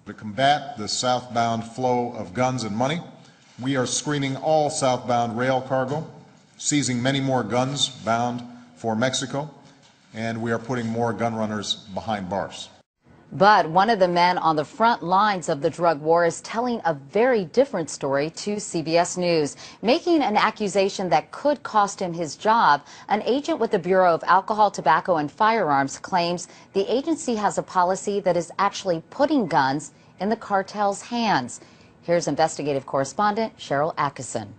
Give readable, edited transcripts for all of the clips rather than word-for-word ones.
To combat the southbound flow of guns and money, we are screening all southbound rail cargo, seizing many more guns bound for Mexico, and we are putting more gun runners behind bars. But one of the men on the front lines of the drug war is telling a very different story to CBS News, making an accusation that could cost him his job. An agent with the Bureau of Alcohol, Tobacco, and Firearms claims the agency has a policy that is actually putting guns in the cartel's hands. Here's investigative correspondent Cheryl Atkinson.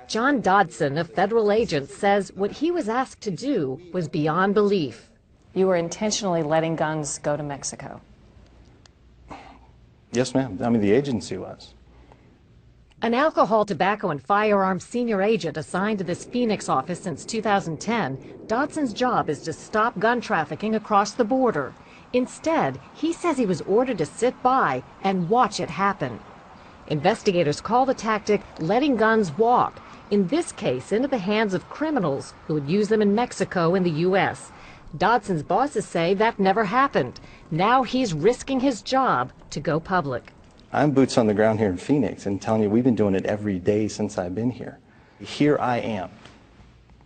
John Dodson, a federal agent, says what he was asked to do was beyond belief. You were intentionally letting guns go to Mexico. Yes, ma'am. I mean, the agency was. An alcohol, tobacco, and firearms senior agent assigned to this Phoenix office since 2010, Dodson's job is to stop gun trafficking across the border. Instead, he says he was ordered to sit by and watch it happen. Investigators call the tactic letting guns walk, in this case into the hands of criminals who would use them in Mexico and the U.S. Dodson's bosses say that never happened. Now he's risking his job to go public. I'm boots on the ground here in Phoenix and telling you we've been doing it every day since I've been here. Here I am.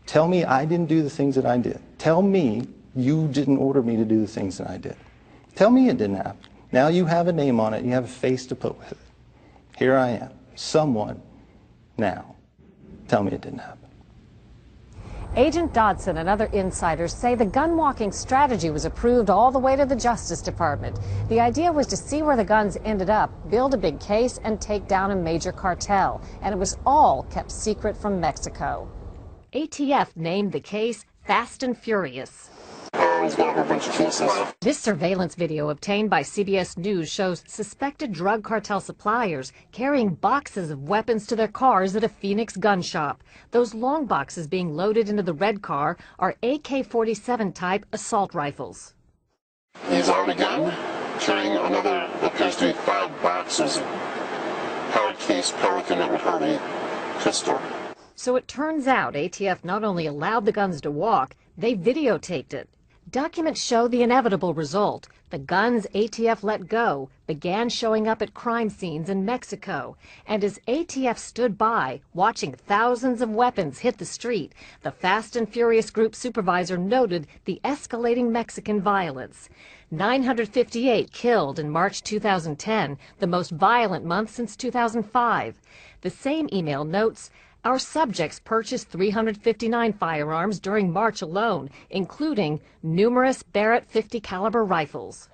Tell me I didn't do the things that I did. Tell me you didn't order me to do the things that I did. Tell me it didn't happen. Now you have a name on it. You have a face to put with it. Here I am. Someone now. Tell me it didn't happen. Agent Dodson and other insiders say the gun-walking strategy was approved all the way to the Justice Department. The idea was to see where the guns ended up, build a big case, and take down a major cartel. And it was all kept secret from Mexico. ATF named the case Fast and Furious. He's got a whole bunch of cases. This surveillance video obtained by CBS News shows suspected drug cartel suppliers carrying boxes of weapons to their cars at a Phoenix gun shop. Those long boxes being loaded into the red car are AK-47 type assault rifles. He's armed again, carrying another, appears to be 5 boxes of hard case Pelican that would hold a pistol. So it turns out ATF not only allowed the guns to walk, they videotaped it. Documents show the inevitable result. The guns ATF let go began showing up at crime scenes in Mexico. And as ATF stood by, watching thousands of weapons hit the street, the Fast and Furious Group supervisor noted the escalating Mexican violence. 958 killed in March 2010, the most violent month since 2005. The same email notes, our subjects purchased 359 firearms during March alone, including numerous Barrett 50 caliber rifles.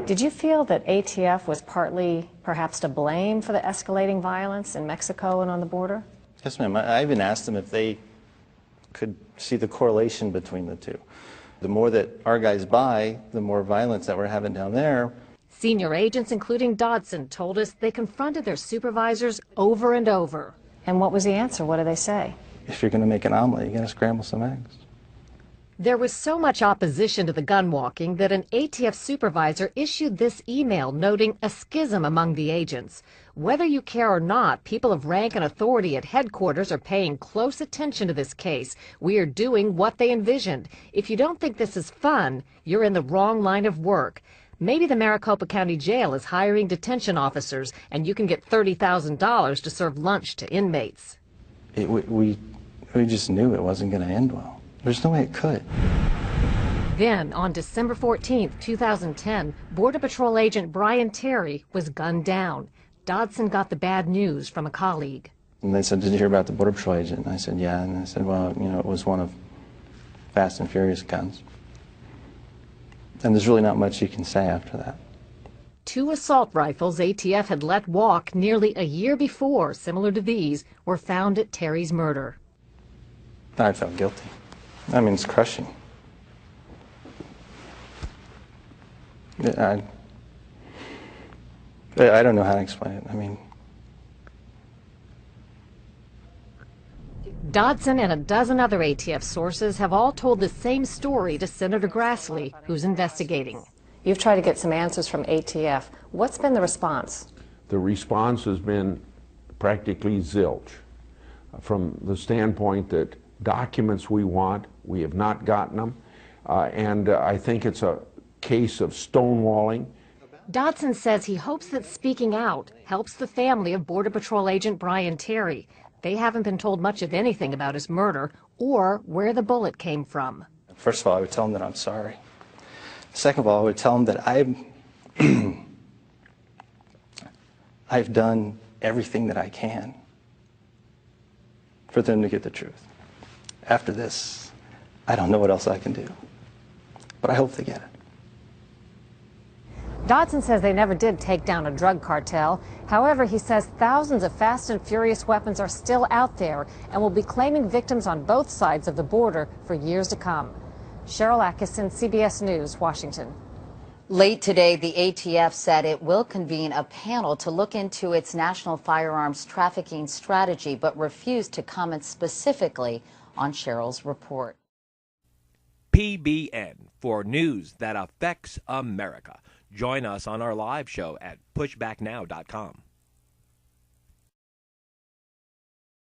Did you feel that ATF was partly perhaps to blame for the escalating violence in Mexico and on the border? Yes, ma'am. I even asked them if they could see the correlation between the two. The more that our guys buy, the more violence that we're having down there. Senior agents, including Dodson, told us they confronted their supervisors over and over. And what was the answer? What did they say? If you're going to make an omelet, you got to scramble some eggs. There was so much opposition to the gun walking that an ATF supervisor issued this email noting a schism among the agents. Whether you care or not, people of rank and authority at headquarters are paying close attention to this case. We are doing what they envisioned. If you don't think this is fun, you're in the wrong line of work. Maybe the Maricopa County Jail is hiring detention officers, and you can get $30,000 to serve lunch to inmates. We just knew it wasn't going to end well. There's no way it could. Then, on December 14, 2010, Border Patrol agent Brian Terry was gunned down. Dodson got the bad news from a colleague. And they said, did you hear about the Border Patrol agent? And I said, yeah. And I said, well, you know, it was one of Fast and Furious guns. And there's really not much you can say after that. 2 assault rifles ATF had let walk nearly a year before, similar to these, were found at Terry's murder. I felt guilty. I mean, it's crushing. I don't know how to explain it. I mean, Dodson and a dozen other ATF sources have all told the same story to Senator Grassley, who's investigating. You've tried to get some answers from ATF. What's been the response? The response has been practically zilch. From the standpoint that documents we want, we have not gotten them. And I think it's a case of stonewalling Dodson says he hopes that speaking out helps the family of Border Patrol agent Brian Terry. They haven't been told much of anything about his murder or where the bullet came from. First of all, I would tell him that I'm sorry. Second of all, I would tell him that I've done everything that I can for them to get the truth. After this, I don't know what else I can do, but I hope they get it. Dodson says they never did take down a drug cartel. However, he says thousands of fast and furious weapons are still out there and will be claiming victims on both sides of the border for years to come. Cheryl Atkinson, CBS News, Washington. Late today, the ATF said it will convene a panel to look into its national firearms trafficking strategy, but refused to comment specifically on Cheryl's report. PBN, for news that affects America. Join us on our live show at pushbacknow.com.